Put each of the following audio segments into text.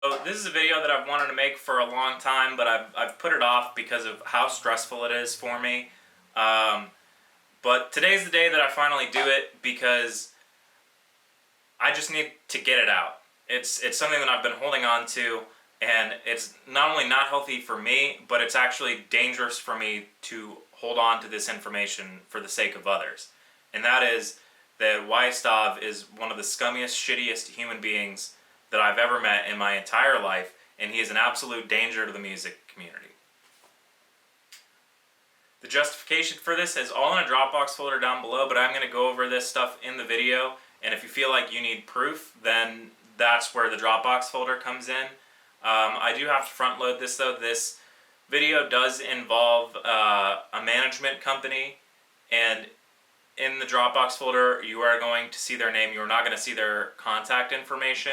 So this is a video that I've wanted to make for a long time, but I've put it off because of how stressful it is for me. But today's the day that I finally do it because I just need to get it out. It's something that I've been holding on to, and it's not only not healthy for me, but it's actually dangerous for me to hold on to this information for the sake of others. And that is that Wyatt Stav is one of the scummiest, shittiest human beings that I've ever met in my entire life, and he is an absolute danger to the music community. The justification for this is all in a Dropbox folder down below, but I'm going to go over this stuff in the video, and if you feel like you need proof, then that's where the Dropbox folder comes in. I do have to front load this though. This video does involve a management company, and in the Dropbox folder you are going to see their name. You are not going to see their contact information.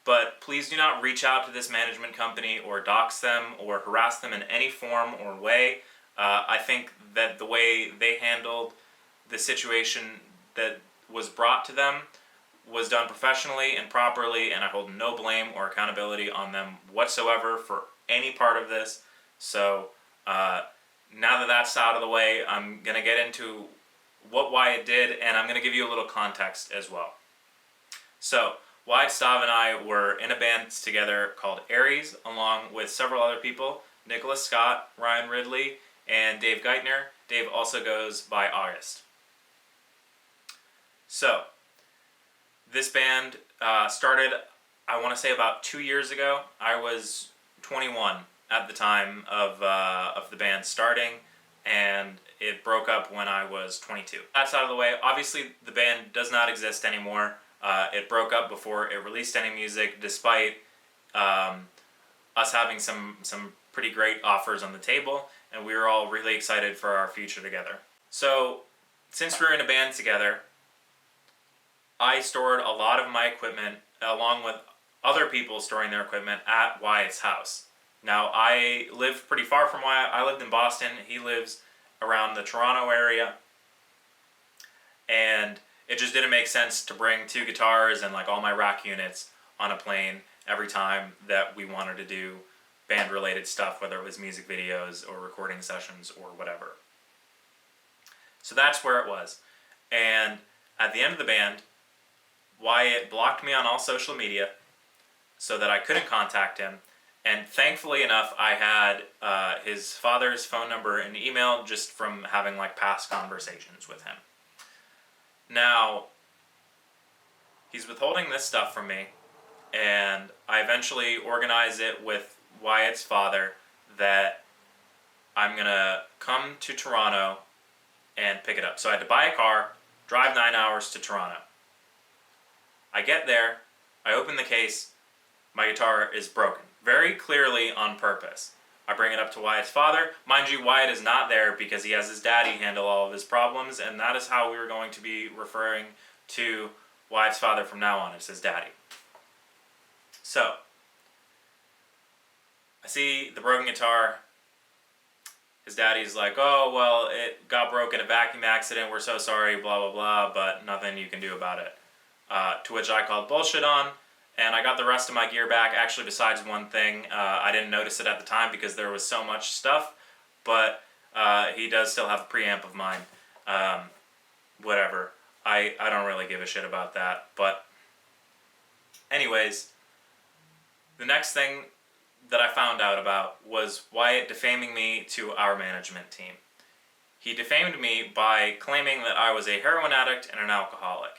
But please do not reach out to this management company or dox them or harass them in any form or way. I think that the way they handled the situation that was brought to them was done professionally and properly, and I hold no blame or accountability on them whatsoever for any part of this. So now that that's out of the way, I'm going to get into what Wyatt did, and I'm going to give you a little context as well. So Wyatt Stav and I were in a band together called Aries, along with several other people, Nicholas Scott, Ryan Ridley, and Dave Geithner. Dave also goes by August. So, this band started, I want to say, about 2 years ago. I was 21 at the time of the band starting, and it broke up when I was 22. That's out of the way. Obviously, the band does not exist anymore. It broke up before it released any music, despite us having some pretty great offers on the table, and we were all really excited for our future together. So, since we were in a band together, I stored a lot of my equipment, along with other people storing their equipment, at Wyatt's house. Now, I live pretty far from Wyatt. I lived in Boston. He lives around the Toronto area, and it just didn't make sense to bring 2 guitars and like all my rack units on a plane every time that we wanted to do band-related stuff, whether it was music videos or recording sessions or whatever. So that's where it was. And at the end of the band, Wyatt blocked me on all social media so that I couldn't contact him. And thankfully enough, I had his father's phone number and email just from having like past conversations with him. Now, he's withholding this stuff from me, and I eventually organize it with Wyatt's father that I'm going to come to Toronto and pick it up. So I had to buy a car, drive 9 hours to Toronto. I get there, I open the case, my guitar is broken. Very clearly on purpose. I bring it up to Wyatt's father. Mind you, Wyatt is not there because he has his daddy handle all of his problems, and that is how we were going to be referring to Wyatt's father from now on, as his daddy. So, I see the broken guitar. His daddy's like, oh, well, it got broken in a vacuum accident. We're so sorry, blah, blah, blah, but nothing you can do about it. To which I called bullshit on. And I got the rest of my gear back, actually besides one thing. I didn't notice it at the time because there was so much stuff, but he does still have a preamp of mine. Whatever. I don't really give a shit about that. But anyways, the next thing that I found out about was Wyatt defaming me to our management team. He defamed me by claiming that I was a heroin addict and an alcoholic.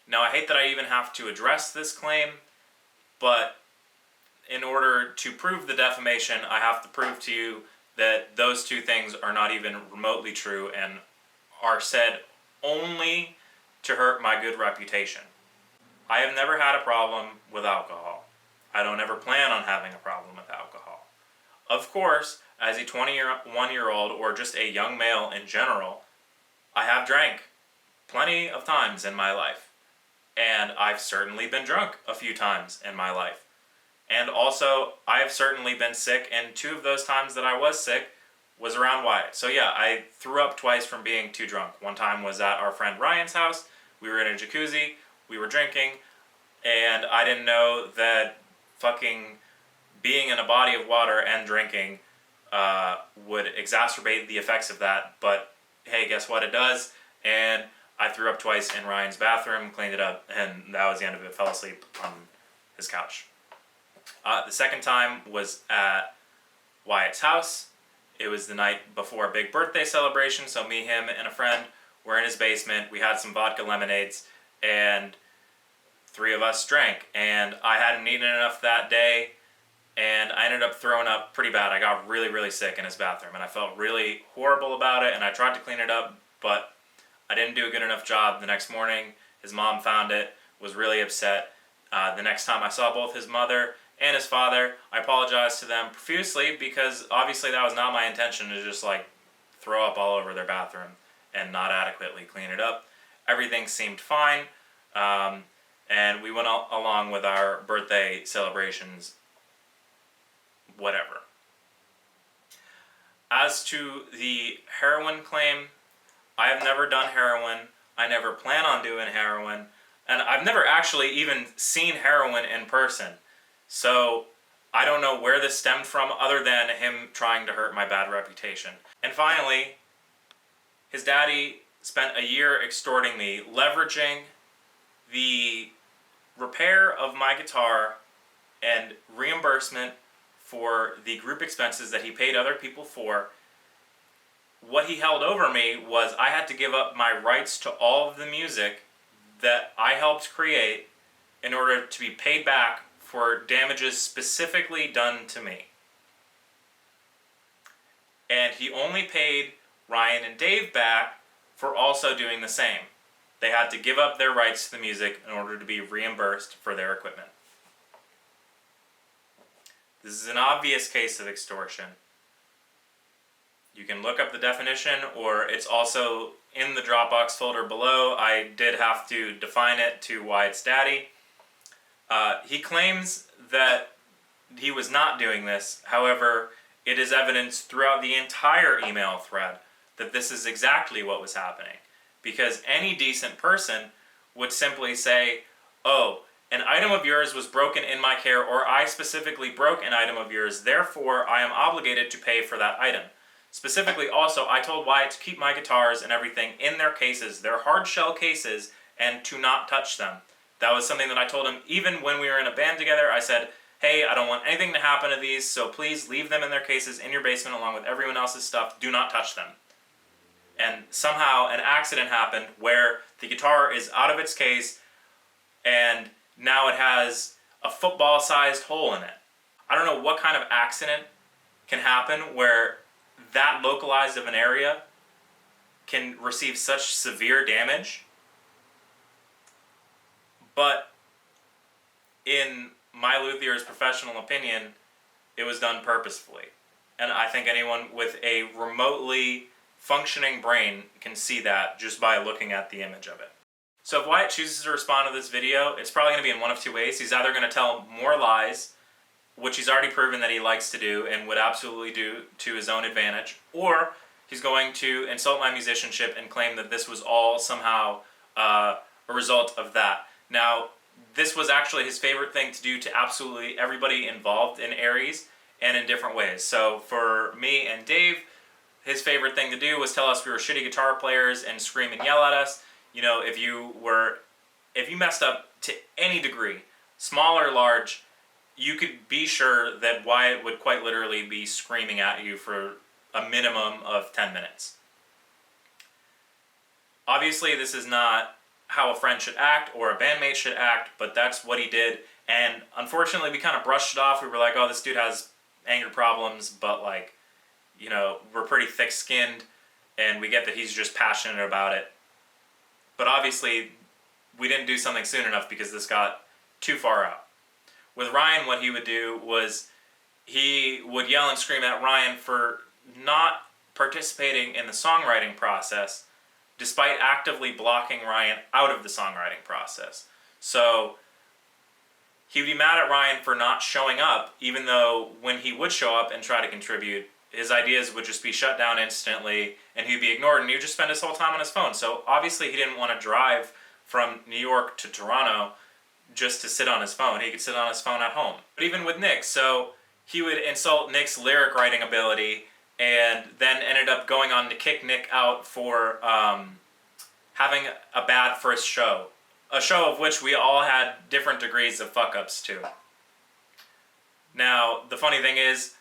Now, I hate that I even have to address this claim, but in order to prove the defamation, I have to prove to you that those two things are not even remotely true and are said only to hurt my good reputation. I have never had a problem with alcohol. I don't ever plan on having a problem with alcohol. Of course, as a 21-year-old or just a young male in general, I have drank plenty of times in my life. And I've certainly been drunk a few times in my life. And also, I've certainly been sick, and 2 of those times that I was sick was around Wyatt. So yeah, I threw up twice from being too drunk. One time was at our friend Ryan's house. We were in a jacuzzi, we were drinking, and I didn't know that fucking being in a body of water and drinking would exacerbate the effects of that, but hey, guess what, it does, and I threw up twice in Ryan's bathroom, cleaned it up, and that was the end of it. Fell asleep on his couch. The second time was at Wyatt's house. It was the night before a big birthday celebration, so me, him, and a friend were in his basement. We had some vodka lemonades, and 3 of us drank, and I hadn't eaten enough that day, and I ended up throwing up pretty bad. I got really, really sick in his bathroom, and I felt really horrible about it, and I tried to clean it up, but I didn't do a good enough job. The next morning, his mom found it, was really upset. The next time I saw both his mother and his father, I apologized to them profusely because obviously that was not my intention to just like throw up all over their bathroom and not adequately clean it up. Everything seemed fine, and we went along with our birthday celebrations, whatever. As to the heroin claim, I have never done heroin. I never plan on doing heroin. And I've never actually even seen heroin in person. So I don't know where this stemmed from other than him trying to hurt my bad reputation. And finally, his daddy spent a year extorting me, leveraging the repair of my guitar and reimbursement for the group expenses that he paid other people for. What he held over me was I had to give up my rights to all of the music that I helped create in order to be paid back for damages specifically done to me. And he only paid Ryan and Dave back for also doing the same. They had to give up their rights to the music in order to be reimbursed for their equipment. This is an obvious case of extortion. You can look up the definition, or it's also in the Dropbox folder below. I did have to define it to Wyatt's daddy. He claims that he was not doing this. However, it is evidence throughout the entire email thread that this is exactly what was happening. Because any decent person would simply say, oh, an item of yours was broken in my care, or I specifically broke an item of yours, therefore I am obligated to pay for that item. Specifically, also, I told Wyatt to keep my guitars and everything in their cases, their hard shell cases, and to not touch them. That was something that I told him even when we were in a band together. I said, hey, I don't want anything to happen to these, so please leave them in their cases in your basement along with everyone else's stuff. Do not touch them. And somehow an accident happened where the guitar is out of its case and now it has a football-sized hole in it. I don't know what kind of accident can happen where that localized of an area can receive such severe damage. But in my luthier's professional opinion, it was done purposefully. And I think anyone with a remotely functioning brain can see that just by looking at the image of it. So if Wyatt chooses to respond to this video, it's probably going to be in one of two ways. He's either going to tell more lies, which he's already proven that he likes to do and would absolutely do to his own advantage, or he's going to insult my musicianship and claim that this was all somehow a result of that. Now, this was actually his favorite thing to do to absolutely everybody involved in Aries, and in different ways. So for me and Dave, his favorite thing to do was tell us we were shitty guitar players and scream and yell at us. You know, if you messed up to any degree, small or large, you could be sure that Wyatt would quite literally be screaming at you for a minimum of 10 minutes. Obviously, this is not how a friend should act or a bandmate should act, but that's what he did. And unfortunately, we kind of brushed it off. We were like, oh, this dude has anger problems, but like, you know, we're pretty thick-skinned, and we get that he's just passionate about it. But obviously, we didn't do something soon enough because this got too far out. With Ryan, what he would do was he would yell and scream at Ryan for not participating in the songwriting process, despite actively blocking Ryan out of the songwriting process. So he would be mad at Ryan for not showing up, even though when he would show up and try to contribute, his ideas would just be shut down instantly, and he'd be ignored, and he would just spend his whole time on his phone. So obviously he didn't want to drive from New York to Toronto just to sit on his phone. He could sit on his phone at home. But even with Nick, so he would insult Nick's lyric writing ability, and then ended up going on to kick Nick out for having a bad first show. A show of which we all had different degrees of fuck-ups to. Now, the funny thing is,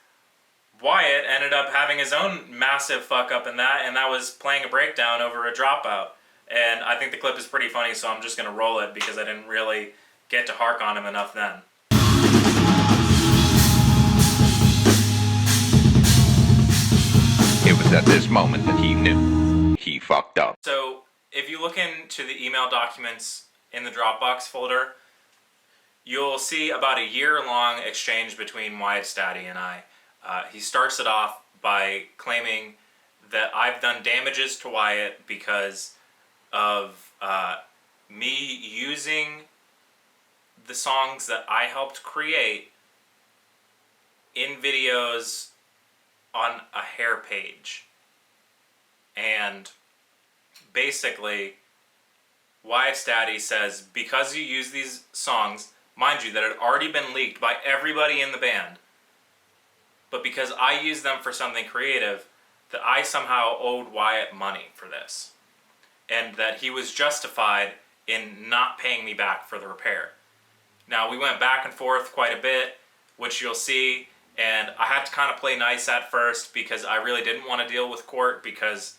Wyatt ended up having his own massive fuck-up in that, and that was playing a breakdown over a dropout. And I think the clip is pretty funny, so I'm just going to roll it because I didn't really get to hark on him enough then. It was at this moment that he knew he fucked up. So, if you look into the email documents in the Dropbox folder, you'll see about a year-long exchange between Wyatt Stav and I. He starts it off by claiming that I've done damages to Wyatt because of me using the songs that I helped create in videos on a hair page. And basically, Wyatt Stav says, because you use these songs, mind you, that had already been leaked by everybody in the band, but because I used them for something creative, that I somehow owed Wyatt money for this. And that he was justified in not paying me back for the repair. Now, we went back and forth quite a bit, which you'll see, and I had to kind of play nice at first because I really didn't want to deal with court, because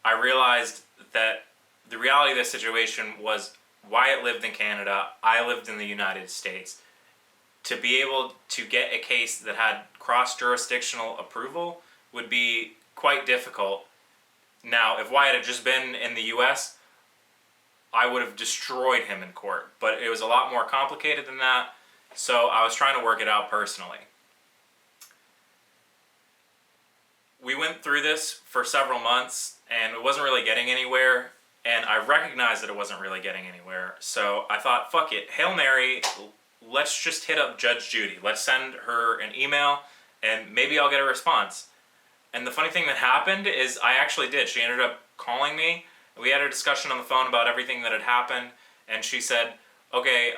I realized that the reality of this situation was Wyatt lived in Canada, I lived in the United States. To be able to get a case that had cross-jurisdictional approval would be quite difficult. Now, if Wyatt had just been in the US, I would have destroyed him in court. But it was a lot more complicated than that, so I was trying to work it out personally. We went through this for several months, and it wasn't really getting anywhere, and I recognized that it wasn't really getting anywhere, so I thought, fuck it, Hail Mary, let's just hit up Judge Judy. Let's send her an email, and maybe I'll get a response. And the funny thing that happened is I actually did. She ended up calling me. We had a discussion on the phone about everything that had happened, and she said, okay,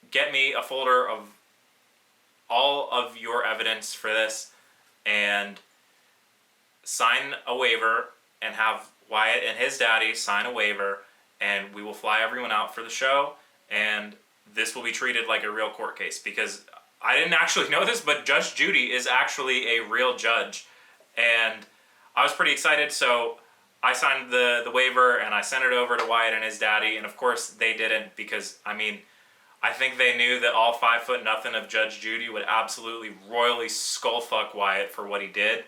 get me a folder of all of your evidence for this, and sign a waiver, and have Wyatt and his daddy sign a waiver, and we will fly everyone out for the show, and this will be treated like a real court case. Because I didn't actually know this, but Judge Judy is actually a real judge, and I was pretty excited, so I signed the waiver, and I sent it over to Wyatt and his daddy, and of course they didn't, because, I mean, I think they knew that all 5'0" of Judge Judy would absolutely royally skullfuck Wyatt for what he did.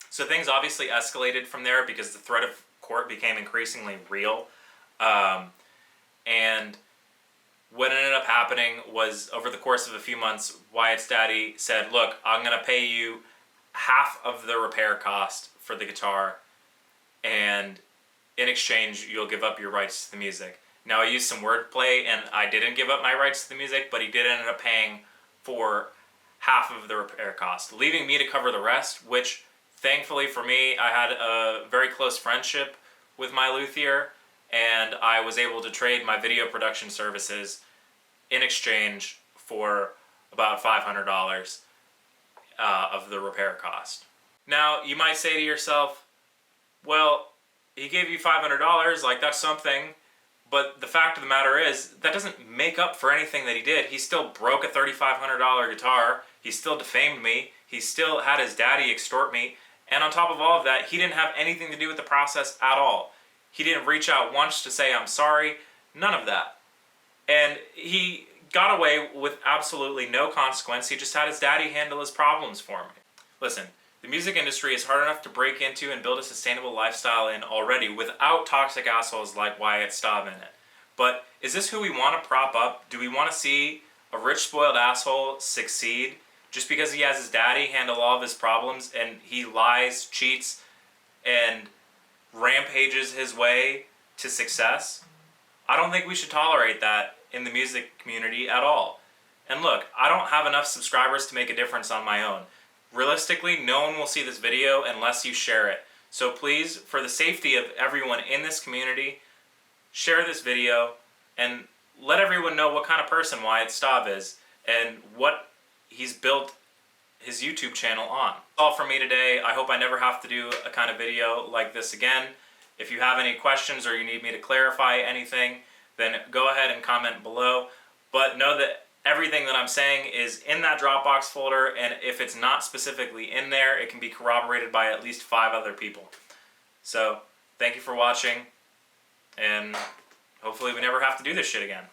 So things obviously escalated from there because the threat of court became increasingly real. And what ended up happening was, over the course of a few months, Wyatt's daddy said, look, I'm going to pay you half of the repair cost for the guitar, and in exchange, you'll give up your rights to the music. Now, I used some wordplay, and I didn't give up my rights to the music, but he did end up paying for half of the repair cost, leaving me to cover the rest, which, thankfully for me, I had a very close friendship with my luthier, and I was able to trade my video production services in exchange for about $500 of the repair cost. Now, you might say to yourself, well, he gave you $500, like, that's something. But the fact of the matter is, that doesn't make up for anything that he did. He still broke a $3,500 guitar. He still defamed me. He still had his daddy extort me. And on top of all of that, he didn't have anything to do with the process at all. He didn't reach out once to say, I'm sorry. None of that. And he got away with absolutely no consequence. He just had his daddy handle his problems for me. Listen, the music industry is hard enough to break into and build a sustainable lifestyle in already without toxic assholes like Wyatt Stav in it. But is this who we want to prop up? Do we want to see a rich, spoiled asshole succeed just because he has his daddy handle all of his problems and he lies, cheats, and rampages his way to success? I don't think we should tolerate that in the music community at all. And look, I don't have enough subscribers to make a difference on my own. Realistically, no one will see this video unless you share it. So please, for the safety of everyone in this community, share this video and let everyone know what kind of person Wyatt Stav is and what he's built his YouTube channel on. That's all from me today. I hope I never have to do a kind of video like this again. If you have any questions or you need me to clarify anything, then go ahead and comment below. But know that everything that I'm saying is in that Dropbox folder, and if it's not specifically in there, it can be corroborated by at least 5 other people. So, thank you for watching, and hopefully we never have to do this shit again.